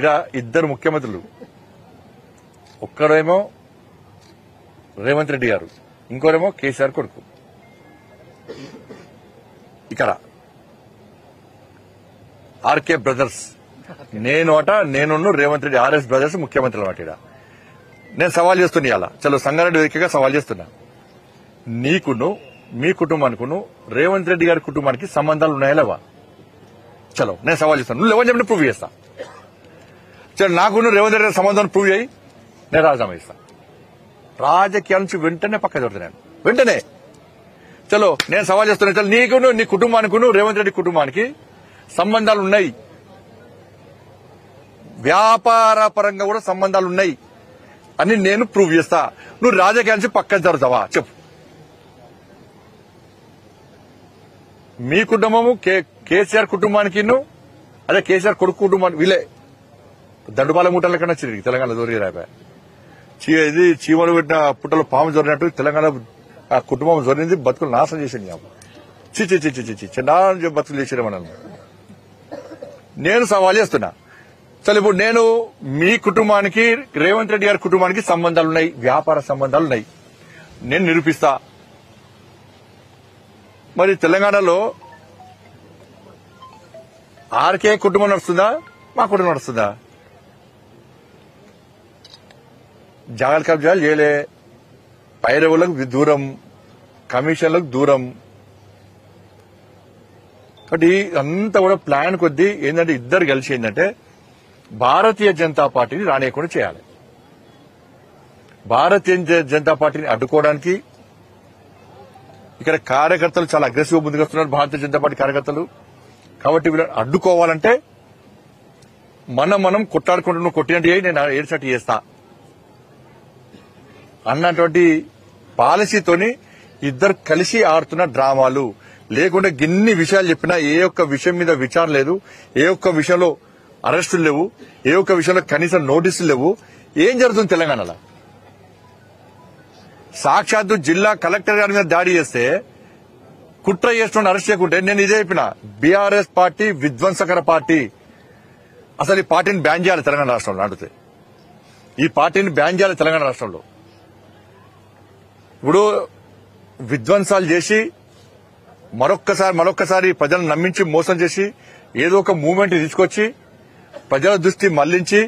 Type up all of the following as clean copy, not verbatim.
ఇక్కడ ఇద్దరు ముఖ్యమంత్రులు, ఒక్కరేమో రేవంత్ రెడ్డి గారు, ఇంకోరేమో కేసీఆర్ కొడుకు. ఇక్కడ ఆర్కే బ్రదర్స్, నేను రేవంత్ రెడ్డి ఆర్ఎస్ బ్రదర్స్ ముఖ్యమంత్రులు అన్నమాట. ఇక్కడ నేను సవాల్ చేస్తున్నా, ఇలా చలో సంగారెడ్డి వేదికగా సవాల్ చేస్తున్నా. నీకును మీ కుటుంబానికిను రేవంత్ రెడ్డి గారి కుటుంబానికి సంబంధాలు ఉన్నాయా లేవా? చలో నేను సవాల్ చేస్తాను. నువ్వు లేవని చెప్పి ప్రూవ్ చేస్తా. చలో నాకును రేవంత్ రెడ్డి గారి సంబంధం ప్రూవ్ చేయి, నేను రాజీనామా ఇస్తా. రాజకీయాల నుంచి వెంటనే పక్క దొరుకుతున్నాను, వెంటనే. చలో నేను సవాల్ చేస్తున్నా. చలో నీకును నీ కుటుంబానికిను రేవంత్ రెడ్డి కుటుంబానికి సంబంధాలు ఉన్నాయి, వ్యాపార పరంగా కూడా సంబంధాలు ఉన్నాయి అని నేను ప్రూవ్ చేస్తా. నువ్వు రాజకీయాల నుంచి పక్కన జరుగుతావా చెప్పు. మీ కుటుంబము కేసీఆర్ కుటుంబానికి, అదే కేసీఆర్ కొడుకు కుటుంబానికి, వీళ్ళే దండుపాల మూటల కన్నా చిరిగి తెలంగాణ దొరికి రాబా. ఇది చీమలు పెట్టిన పుట్టలో పాము జొరినట్టు తెలంగాణ ఆ కుటుంబం జొరింది, బతుకులు నాశనం చేసింది. చిచి చిన్నా బతుకులు చేసిన మనల్ని. నేను సవాల్ చేస్తున్నా. చలో ఇప్పుడు నేను మీ కుటుంబానికి రేవంత్ రెడ్డి గారి కుటుంబానికి సంబంధాలున్నాయి, వ్యాపార సంబంధాలున్నాయి, నేను నిరూపిస్తా. మరి తెలంగాణలో ఆర్కే కుటుంబం నడుస్తుందా, మా కుటుంబం నడుస్తుందా? జాగాలు కబ్జాలు చేయలే, పైరవులకు దూరం, కమిషన్లకు దూరం. కాబట్టి అంతా కూడా ప్లాన్ కొద్దీ ఏంటంటే ఇద్దరు కలిసి ఏంటంటే భారతీయ జనతా పార్టీని రానియకుండా చేయాలి. భారతీయ జనతా పార్టీని అడ్డుకోవడానికి ఇక్కడ కార్యకర్తలు చాలా అగ్రెసివ్ ముందుకు వస్తున్నారు, భారతీయ జనతా పార్టీ కార్యకర్తలు. కాబట్టి వీళ్ళని అడ్డుకోవాలంటే మనం కొట్లాడుకుంటూ కొట్టినట్టు నేను ఏడ్చినట్టు చేస్తా అన్నటువంటి పాలసీతోని ఇద్దరు కలిసి ఆడుతున్న డ్రామాలు. లేకుంటే గిన్ని విషయాలు చెప్పినా ఏ ఒక్క విషయం మీద విచారణ లేదు, ఏ ఒక్క విషయంలో అరెస్టులు లేవు, ఏ ఒక్క విషయంలో కనీసం నోటీసులు లేవు. ఏం జరుగుతుంది తెలంగాణలో? సాక్షాత్తు జిల్లా కలెక్టర్ గారి మీద దాడి చేస్తే కుట్ర చేస్తున్న అరెస్ట్ చేయకుంటే నేను ఇదే చెప్పిన, బీఆర్ఎస్ పార్టీ విధ్వంసకర పార్టీ. అసలు ఈ పార్టీని బ్యాన్ చేయాలి తెలంగాణ రాష్ట్రంలో. అడిగితే ఈ పార్టీని బ్యాన్ చేయాలి తెలంగాణ రాష్ట్రంలో. ఇప్పుడు విధ్వంసాలు చేసి మరొక్కసారి ప్రజలను నమ్మించి మోసం చేసి ఏదో ఒక మూవ్మెంట్ తీసుకొచ్చి ప్రజల దృష్టి మళ్లించి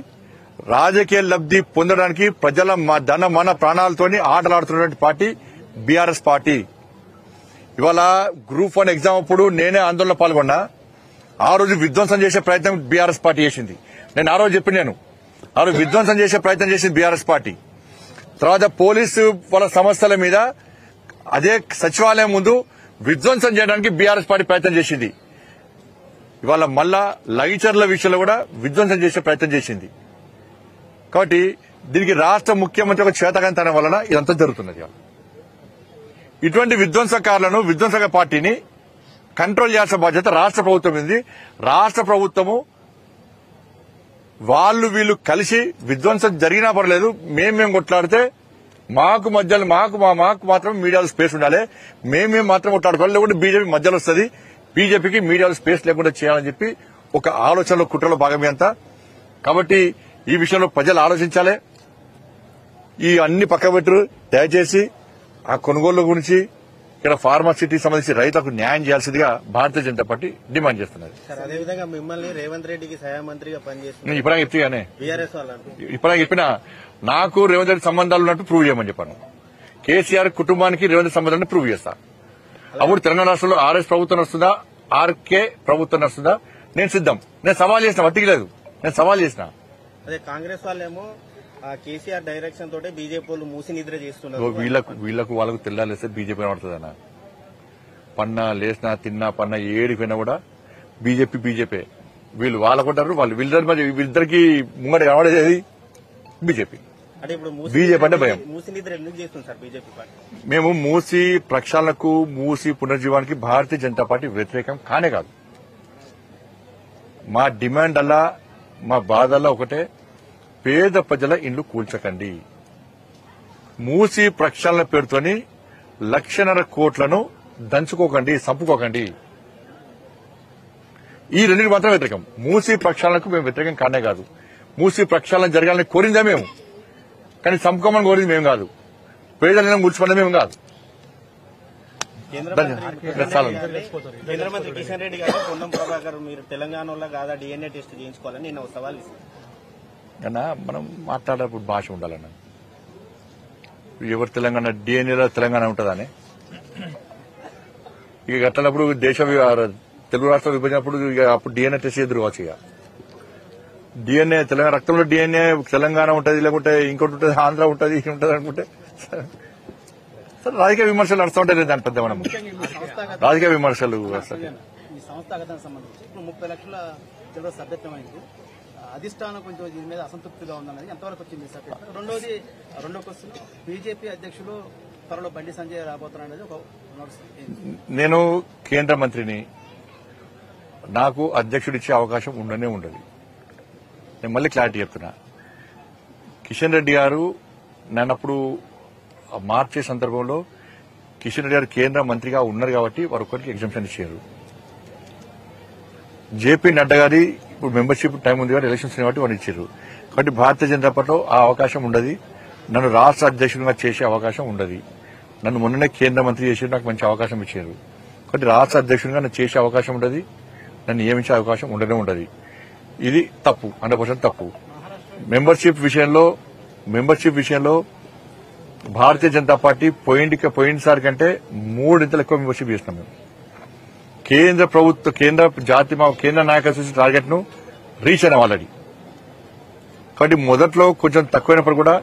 రాజకీయ లబ్ది పొందడానికి ప్రజల ధన మన ప్రాణాలతోని ఆటలాడుతున్నటువంటి పార్టీ బీఆర్ఎస్ పార్టీ. ఇవాళ గ్రూప్ 1 ఎగ్జామ్ అప్పుడు నేనే ఆందోళన పాల్గొన్నా. ఆ రోజు విధ్వంసం చేసే ప్రయత్నం బీఆర్ఎస్ పార్టీ చేసింది. నేను ఆ రోజు చెప్పినాను, ఆ రోజు విధ్వంసం చేసే ప్రయత్నం చేసింది బీఆర్ఎస్ పార్టీ. తర్వాత పోలీసు వాళ్ళ సమస్యల మీద అదే సచివాలయం ముందు విధ్వంసం చేయడానికి బీఆర్ఎస్ పార్టీ ప్రయత్నం చేసింది. ఇవాళ మళ్ళా లైచర్ల విషయంలో కూడా విధ్వంసం చేసే ప్రయత్నం చేసింది. కాబట్టి దీనికి రాష్ట్ర ముఖ్యమంత్రి ఒక చేతకంతనం వలన ఇదంతా జరుగుతున్నది. ఇటువంటి విధ్వంసకారులను, విధ్వంసక పార్టీని కంట్రోల్ చేయాల్సిన బాధ్యత రాష్ట్ర ప్రభుత్వం ఉంది. రాష్ట్ర ప్రభుత్వము వీళ్ళు కలిసి విధ్వంసం జరిగినా పర్లేదు, మేము కొట్లాడితే మాకు మాత్రం మీడియాలో స్పేస్ ఉండాలి, మేము మాత్రం కొట్లాడుకోవాలి, లేకుంటే బీజేపీ మధ్యలో వస్తుంది, బీజేపీకి మీడియాలో స్పేస్ లేకుండా చేయాలని చెప్పి ఒక ఆలోచనలో కుట్రలో భాగమే అంతా. కాబట్టి ఈ విషయంలో ప్రజలు ఆలోచించాలి. ఈ అన్ని పక్కబెట్టరు. దయచేసి ఆ కొనుగోళ్ల గురించి ఇక్కడ ఫార్మాసిటీ సంబంధించి రైతులకు న్యాయం చేయాల్సిందిగా భారతీయ జనతా పార్టీ డిమాండ్ చేస్తున్నది. అదేవిధంగా మిమ్మల్ని రేవంత్ రెడ్డికి సహాయ మంత్రిగా పనిచేస్తున్నారు. ఇప్పుడే చెప్పినా నాకు రేవంత్ రెడ్డి సంబంధాలు ఉన్నట్టు ప్రూవ్ చేయమని చెప్పాను. కేసీఆర్ కుటుంబానికి రేవంత్ రెడ్డి సంబంధాన్ని ప్రూవ్ చేస్తా. అప్పుడు తెలంగాణ రాష్ట్రంలో ఆర్ఎస్ ప్రభుత్వం వస్తుందా, ఆర్కే ప్రభుత్వం వస్తుందా, నేను సిద్దం. నేను సవాల్ చేసిన, వట్టికి లేదు, నేను సవాల్ చేసిన. అదే కాంగ్రెస్ వాళ్ళేమో కేసీఆర్ డైరెక్షన్ తోటే బీజేపీ వాళ్ళు మూసి నిద్ర చేస్తున్నారు. వాళ్ళకు తెల్లాలేస్తే బీజేపీ కనబడుతుందన్న. పన్నా లేసినా తిన్నా పన్నా ఏడిపోయినా కూడా బీజేపీ వీళ్ళు వాళ్ళకుంటారు. వీళ్ళిద్దరికి ముంగట కనబడేది బీజేపీ. బీజేపీ అంటే భయం. మూసి నిద్ర ఎందుకు చేస్తుంది సార్ బీజేపీ పార్టీ? మేము మూసి ప్రక్షాళనకు, మూసి పునర్జీవానికి భారతీయ జనతా పార్టీ వ్యతిరేకం కానే కాదు. మా డిమాండ్ అలా, మా బాధల్లో ఒకటే, పేద ప్రజల ఇండ్లు కూల్చకండి. మూసి ప్రక్షాళన పేరుతోని 1,50,000 కోట్లను దంచుకోకండి, చంపుకోకండి. ఈ రెండింటికి మాత్రం వ్యతిరేకం. మూసి ప్రక్షాళనకు మేము వ్యతిరేకం కానే కాదు. మూసి ప్రక్షాళన జరగాలని కోరిందే మేము, కానీ చంపుకోమని కోరింది మేము కాదు, పేదలను కూర్చుకున్నది మేము కాదు. కేంద్ర మంత్రి కిషన్ రెడ్డి గారు పొన్నం ప్రభాకర్ మీరు తెలంగాణలో కాదా DNA టెస్ట్ చేయించుకోవాలని నేను సవాల్ ఇస్తాను. అన్నా మనం మాట్లాడేటప్పుడు భాష ఉండాలన్నా. ఎవరు తెలంగాణ డిఎన్ఏలో తెలంగాణ ఉంటుందని ఇక అట్లప్పుడు తెలుగు రాష్ట్రాలు విభజినప్పుడు ఇక అప్పుడు డిఎన్ఏ టెస్ట్ ఎదురు కావచ్చు. ఇక డిఎన్ఏ తెలంగాణ రక్తంలో డిఎన్ఏ తెలంగాణ ఉంటుంది, లేకుంటే ఇంకోటి ఉంటుంది, ఆంధ్ర ఉంటుంది, ఇది ఉంటుంది అనుకుంటే సరే రాజకీయ విమర్శలు నడుస్తూ ఉంటాయి. దాని పెద్ద మనం రాజకీయ విమర్శలు వస్తాయి. ఈ సంస్థాగతానికి సంబంధించి ఇప్పుడు 30 లక్షల చిల్లర సభ్యత్వమైంది. అధిష్టానం కొంచెం దీని మీద అసంతృప్తిగా ఉందన్నది ఎంతవరకు వచ్చింది సభ్యత్వం? రెండో క్వశ్చన్, బీజేపీ అధ్యక్షులు త్వరలో బండి సంజయ్ రాబోతున్నారు అనేది ఒక నడుస్తుంది. నేను కేంద్ర మంత్రిని, నాకు అధ్యక్షుడు ఇచ్చే అవకాశం ఉండనే ఉండదు. నేను మళ్ళీ క్లారిటీ చెప్తున్నా. కిషన్ రెడ్డి గారు నన్నప్పుడు మార్చే సందర్భంలో కిషన్ రెడ్డి గారు కేంద్ర మంత్రిగా ఉన్నారు కాబట్టి వారు ఒక్కరికి ఎగ్జామ్షన్ ఇచ్చారు. జేపీ నడ్డా గారి ఇప్పుడు మెంబర్షిప్ టైం ఉంది కాబట్టి ఎలక్షన్స్ కాబట్టి వాళ్ళు ఇచ్చారు. కాబట్టి భారతీయ జనతా పార్టీలో ఆ అవకాశం ఉండదు. నన్ను రాష్ట్ర అధ్యక్షుడిగా చేసే అవకాశం ఉండదు. నన్ను మొన్ననే కేంద్ర మంత్రి చేసి నాకు మంచి అవకాశం ఇచ్చారు. కాబట్టి రాష్ట్ర అధ్యక్షుడిగా నన్ను చేసే అవకాశం ఉండదు, నన్ను నియమించే అవకాశం ఉండనే ఉండదు. ఇది తప్పు, 100% తప్పు. మెంబర్షిప్ విషయంలో భారతీయ జనతా పార్టీ పోయినసారి కంటే 3 ఇంతలు ఎక్కువ మెంబర్షిప్ చేసినాం మేము. కేంద్ర నాయకత్వ టార్గెట్ ను రీచ్ అయినాం ఆల్రెడీ. కాబట్టి మొదట్లో కొంచెం తక్కువైనప్పుడు కూడా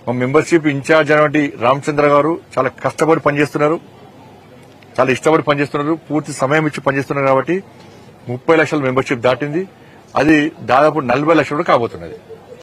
మా మెంబర్షిప్ ఇన్ఛార్జ్ అయినటువంటి రామచంద్ర గారు చాలా కష్టపడి పనిచేస్తున్నారు, చాలా ఇష్టపడి పనిచేస్తున్నారు, పూర్తి సమయం ఇచ్చి పనిచేస్తున్నారు. కాబట్టి 30 లక్షల మెంబర్షిప్ దాటింది. అది దాదాపు 40 లక్షలు కాబోతున్నది.